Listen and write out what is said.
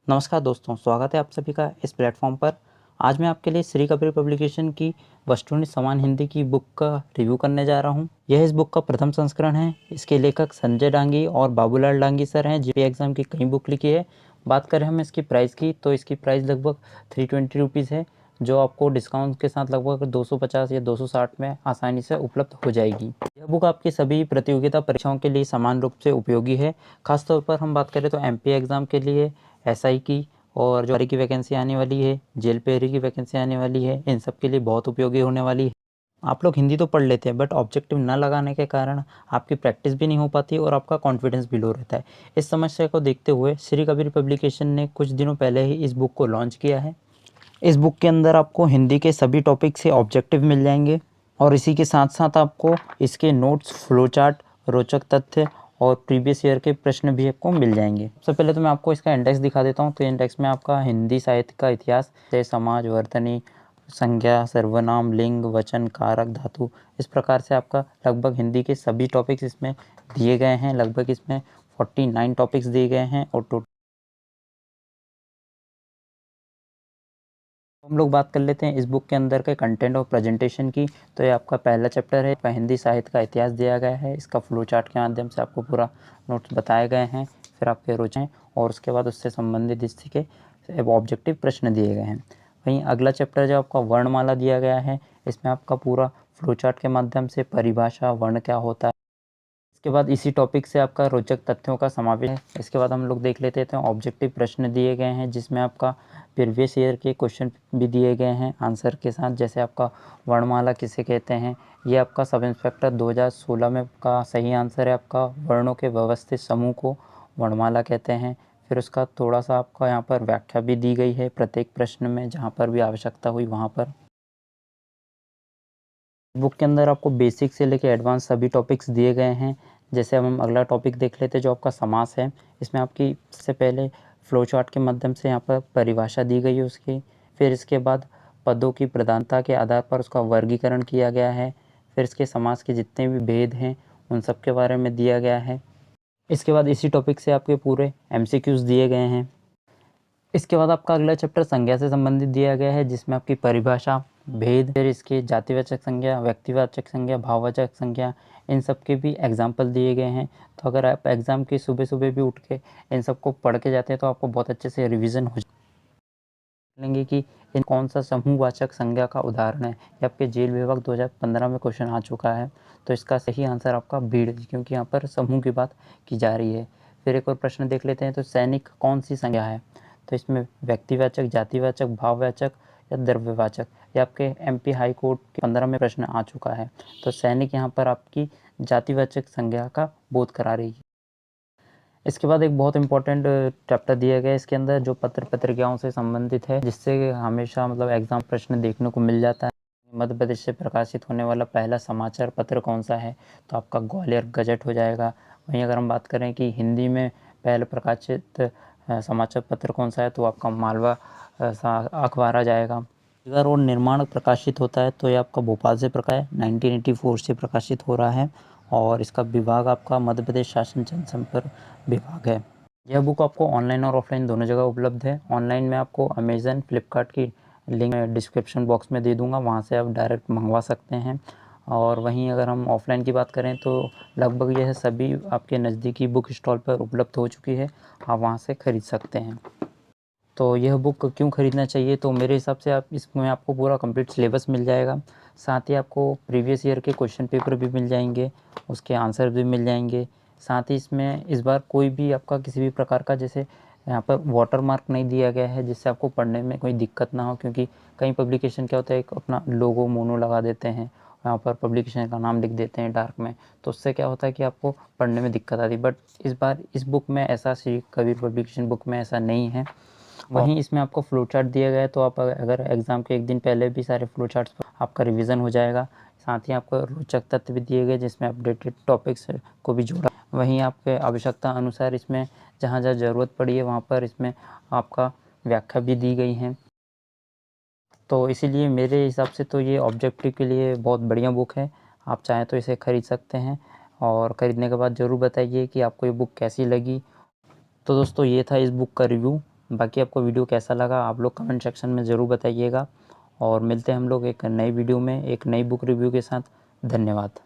नमस्कार दोस्तों, स्वागत है आप सभी का इस प्लेटफॉर्म पर। आज मैं आपके लिए श्री कबीर पब्लिकेशन की वस्तुनिष्ठ समान हिंदी की बुक का रिव्यू करने जा रहा हूं। यह इस बुक का प्रथम संस्करण है। इसके लेखक संजय डांगी और बाबूलाल डांगी सर हैं, जीपी एग्जाम की कई बुक लिखी है। बात करें हम इसकी प्राइस की, तो इसकी प्राइस लगभग 320 रुपीज़ है, जो आपको डिस्काउंट के साथ लगभग 250 या 260 में आसानी से उपलब्ध हो जाएगी। यह बुक आपकी सभी प्रतियोगिता परीक्षाओं के लिए समान रूप से उपयोगी है। खासतौर पर हम बात करें तो एमपी एग्ज़ाम के लिए, एसआई की, और जो की वैकेंसी आने वाली है, जेल पेरी की वैकेंसी आने वाली है, इन सब के लिए बहुत उपयोगी होने वाली है। आप लोग हिंदी तो पढ़ लेते हैं, बट ऑब्जेक्टिव न लगाने के कारण आपकी प्रैक्टिस भी नहीं हो पाती और आपका कॉन्फिडेंस भी लो रहता है। इस समस्या को देखते हुए श्री कबीर पब्लिकेशन ने कुछ दिनों पहले ही इस बुक को लॉन्च किया है। इस बुक के अंदर आपको हिंदी के सभी टॉपिक से ऑब्जेक्टिव मिल जाएंगे और इसी के साथ साथ आपको इसके नोट्स, फ्लो चार्ट, रोचक तथ्य और प्रीवियस ईयर के प्रश्न भी आपको मिल जाएंगे। सबसे पहले तो मैं आपको इसका इंडेक्स दिखा देता हूँ। तो इंडेक्स में आपका हिंदी साहित्य का इतिहास से समाज, वर्तनी, संज्ञा, सर्वनाम, लिंग, वचन, कारक, धातु, इस प्रकार से आपका लगभग हिंदी के सभी टॉपिक्स इसमें दिए गए हैं। लगभग इसमें 49 टॉपिक्स दिए गए हैं। और हम लोग बात कर लेते हैं इस बुक के अंदर के कंटेंट और प्रेजेंटेशन की। तो ये आपका पहला चैप्टर है, हिंदी साहित्य का इतिहास दिया गया है। इसका फ्लो चार्ट के माध्यम से आपको पूरा नोट्स बताए गए हैं। फिर आपके रोचें और उसके बाद उससे संबंधित हिस्से के ऑब्जेक्टिव प्रश्न दिए गए हैं। वहीं अगला चैप्टर जो आपका वर्णमाला दिया गया है, इसमें आपका पूरा फ्लो चार्ट के माध्यम से परिभाषा, वर्ण क्या होता है। इसके बाद इसी टॉपिक से आपका रोचक तथ्यों का समावेश है। इसके बाद हम लोग देख लेते हैं ऑब्जेक्टिव प्रश्न दिए गए हैं, जिसमें आपका प्रीवियस ईयर के क्वेश्चन भी दिए गए हैं आंसर के साथ। जैसे आपका वर्णमाला किसे कहते हैं, ये आपका सब इंस्पेक्टर 2016 में का सही आंसर है। आपका वर्णों के व्यवस्थित समूह को वर्णमाला कहते हैं। फिर उसका थोड़ा सा आपका यहाँ पर व्याख्या भी दी गई है प्रत्येक प्रश्न में, जहाँ पर भी आवश्यकता हुई वहाँ पर। बुक के अंदर आपको बेसिक से लेकर एडवांस सभी टॉपिक्स दिए गए हैं। जैसे अब हम अगला टॉपिक देख लेते हैं, जो आपका समास है। इसमें आपकी सबसे पहले फ्लो चार्ट के माध्यम से यहाँ पर परिभाषा दी गई है उसकी। फिर इसके बाद पदों की प्रधानता के आधार पर उसका वर्गीकरण किया गया है। फिर इसके समास के जितने भी भेद हैं उन सब के बारे में दिया गया है। इसके बाद इसी टॉपिक से आपके पूरे एमसीक्यूज़ दिए गए हैं। इसके बाद आपका अगला चैप्टर संज्ञा से संबंधित दिया गया है, जिसमें आपकी परिभाषा, भेद, फिर इसके जातिवाचक संज्ञा, व्यक्तिवाचक संज्ञा, भाववाचक संज्ञा, इन सब के भी एग्जाम्पल दिए गए हैं। तो अगर आप एग्ज़ाम की सुबह सुबह भी उठ के इन सबको पढ़ के जाते हैं तो आपको बहुत अच्छे से रिवीजन हो लेंगे कि इन कौन सा समूहवाचक संज्ञा का उदाहरण है। ये आपके जेल विभाग 2015 में क्वेश्चन आ चुका है। तो इसका सही आंसर आपका भीड़, क्योंकि यहाँ पर समूह की बात की जा रही है। फिर एक और प्रश्न देख लेते हैं, तो सैनिक कौन सी संज्ञा है। तो इसमें व्यक्तिवाचक, जातिवाचक, भाववाचक या द्रव्यवाचक। ये आपके एमपी हाई कोर्ट के 15 में प्रश्न आ चुका है। तो सैनिक यहाँ पर आपकी जातिवाचक संज्ञा का बोध करा रही है। इसके बाद एक बहुत इंपॉर्टेंट चैप्टर दिया गया है इसके अंदर, जो पत्र पत्रिकाओं से संबंधित है, जिससे हमेशा मतलब एग्जाम प्रश्न देखने को मिल जाता है। मध्य प्रदेश से प्रकाशित होने वाला पहला समाचार पत्र कौन सा है, तो आपका ग्वालियर गजट हो जाएगा। वहीं अगर हम बात करें कि हिंदी में पहले प्रकाशित समाचार पत्र कौन सा है, तो आपका मालवा अखबार आ जाएगा। अगर और निर्माण प्रकाशित होता है तो ये आपका भोपाल से प्रकाशित 1984 से प्रकाशित हो रहा है। और इसका विभाग आपका मध्य प्रदेश शासन जनसंपर्क विभाग है। यह बुक आपको ऑनलाइन और ऑफलाइन दोनों जगह उपलब्ध है। ऑनलाइन में आपको अमेज़न, फ्लिपकार्ट की लिंक डिस्क्रिप्शन बॉक्स में दे दूंगा, वहाँ से आप डायरेक्ट मंगवा सकते हैं। और वहीं अगर हम ऑफ़लाइन की बात करें तो लगभग यह सभी आपके नज़दीकी बुक स्टॉल पर उपलब्ध हो चुकी है, आप वहाँ से ख़रीद सकते हैं। तो यह बुक क्यों ख़रीदना चाहिए, तो मेरे हिसाब से आप इसमें आपको पूरा कंप्लीट सिलेबस मिल जाएगा। साथ ही आपको प्रीवियस ईयर के क्वेश्चन पेपर भी मिल जाएंगे, उसके आंसर भी मिल जाएंगे। साथ ही इसमें इस बार कोई भी आपका किसी भी प्रकार का, जैसे यहाँ पर वाटर मार्क नहीं दिया गया है, जिससे आपको पढ़ने में कोई दिक्कत ना हो। क्योंकि कई पब्लिकेशन क्या होता है, एक अपना लोगो मोनो लगा देते हैं, यहाँ पर पब्लिकेशन का नाम लिख देते हैं डार्क में, तो उससे क्या होता है कि आपको पढ़ने में दिक्कत आती है। बट इस बार इस बुक में ऐसा, श्री कबीर पब्लिकेशन बुक में ऐसा नहीं है। वहीं इसमें आपको फ्लो चार्ट दिया गया है, तो आप अगर एग्ज़ाम के एक दिन पहले भी सारे फ्लो चार्ट्स पर आपका रिवीजन हो जाएगा। साथ ही आपको रोचक तथ्य भी दिए गए, जिसमें अपडेटेड टॉपिक्स को भी जोड़ा। वहीं आपके आवश्यकता अनुसार इसमें जहाँ जहाँ ज़रूरत पड़ी है वहाँ पर इसमें आपका व्याख्या भी दी गई है। तो इसीलिए मेरे हिसाब से तो ये ऑब्जेक्टिव के लिए बहुत बढ़िया बुक है। आप चाहें तो इसे ख़रीद सकते हैं, और ख़रीदने के बाद ज़रूर बताइए कि आपको ये बुक कैसी लगी। तो दोस्तों, ये था इस बुक का रिव्यू। बाकी आपको वीडियो कैसा लगा आप लोग कमेंट सेक्शन में ज़रूर बताइएगा, और मिलते हैं हम लोग एक नई वीडियो में एक नई बुक रिव्यू के साथ। धन्यवाद।